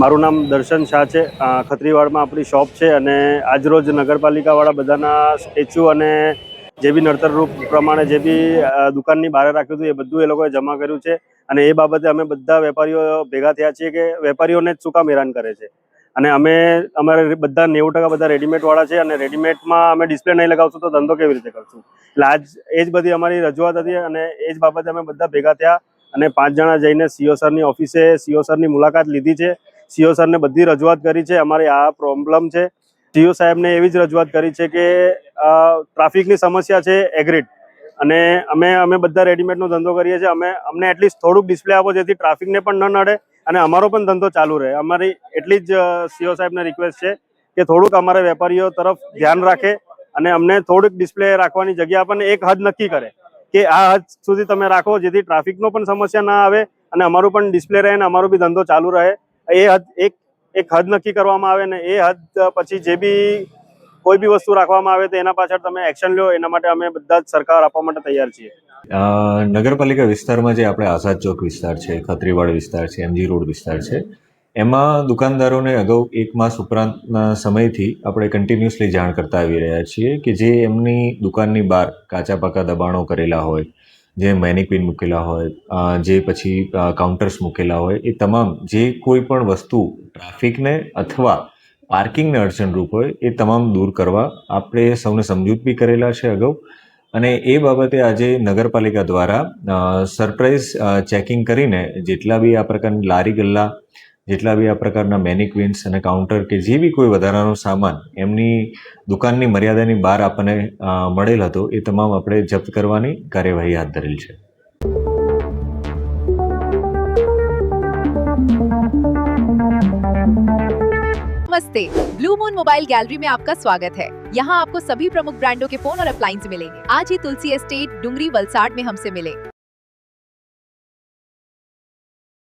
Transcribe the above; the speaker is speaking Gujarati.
મારું નામ દર્શન શાહ છે। ખત્રીવાડમાં આપણી શોપ છે અને આજરોજ નગરપાલિકાવાળા બધાના સ્ટેચ્યુ અને જે બી નડતરરૂપ પ્રમાણે જે બી દુકાનની બહાર રાખ્યું હતું એ બધું એ લોકોએ જમા કર્યું છે અને એ બાબતે અમે બધા વેપારીઓ ભેગા થયા છીએ કે વેપારીઓને જ શું કામ હેરાન કરે છે। અને અમારે બધા 90% બધા રેડીમેડવાળા છે અને રેડીમેડમાં અમે ડિસ્પ્લે નહીં લગાવશું તો ધંધો કેવી રીતે કરશું। એટલે એ જ બધી અમારી રજૂઆત હતી અને એ જ બાબતે અમે બધા ભેગા થયા અને 5 જણા જઈને સીઓ સરની ઓફિસે સીઓ સરની મુલાકાત લીધી છે। સીઓ સરને બધી રજૂઆત કરી છે, અમારી આ પ્રોબ્લેમ છે। સીઓ સાહેબને એવી જ રજૂઆત કરી છે કે ટ્રાફિકની સમસ્યા છે એગ્રીડ, અને અમે બધા રેડીમેડનો ધંધો કરીએ છીએ। અમને એટલીસ્ટ થોડુંક ડિસ્પ્લે આપો જેથી ટ્રાફિકને પણ ન નડે અને અમારો પણ ધંધો ચાલુ રહે। અમારી એટલી જ સીઓ સાહેબને રિક્વેસ્ટ છે કે થોડુંક અમારા વેપારીઓ તરફ ધ્યાન રાખે અને અમને થોડુંક ડિસ્પ્લે રાખવાની જગ્યા આપણને એક હદ નક્કી કરે કે આ હદ સુધી તમે રાખો જેથી ટ્રાફિકનો પણ સમસ્યા ના આવે અને અમારું પણ ડિસ્પ્લે રહે અને અમારો બી ધંધો ચાલુ રહે। એ હદ એક હદ નક્કી કરવામાં આવે ને એ હદ પછી જે બી કોઈ બી વસ્તુ રાખવામાં આવે તો એના પાછળ તમે એક્શન લો, એના માટે અમે બધા જ સરકાર આપવા માટે તૈયાર છીએ। નગરપાલિકા વિસ્તારમાં જે આપણે આઝાદ ચોક વિસ્તાર છે, ખત્રીવાડ વિસ્તાર છે, એમજી રોડ વિસ્તાર છે, એમાં દુકાનદારોને અગાઉ 1 માસ ઉપરાંતના સમયથી આપણે કન્ટિન્યુઅસલી જાણ કરતા આવી રહ્યા છીએ કે જે એમની દુકાનની બહાર કાચા પાકા દબાણો કરેલા હોય, જે મેનિક્વિન મૂકેલા હોય, જે પછી કાઉન્ટર્સ મૂકેલા હોય, એ તમામ જે કોઈ પણ વસ્તુ ટ્રાફિકને અથવા પાર્કિંગને અડચણરૂપ હોય એ તમામ દૂર કરવા આપણે સૌને સમજૂત બી કરેલા છે અગાઉ। અને એ બાબતે આજે નગરપાલિકા દ્વારા સરપ્રાઇઝ ચેકિંગ કરીને જેટલા બી આ પ્રકારની લારી ગલ્લા, જેટલા બી આ પ્રકારના મેનિક્વિન્સ અને કાઉન્ટર કે જે બી કોઈ વધારાનો સામાન એમની દુકાનની મર્યાદાની બહાર આપણને મળેલ હતો એ તમામ આપણે જપ્ત કરવાની કાર્યવાહી હાથ ધરેલ છે। नमस्ते, ब्लू मून मोबाइल गैलरी में आपका स्वागत है। यहाँ आपको सभी प्रमुख ब्रांडों के फोन और अप्लायंस मिलेंगे। आज ही तुलसी एस्टेट, डुंगरी, वलसाड में हमसे मिले।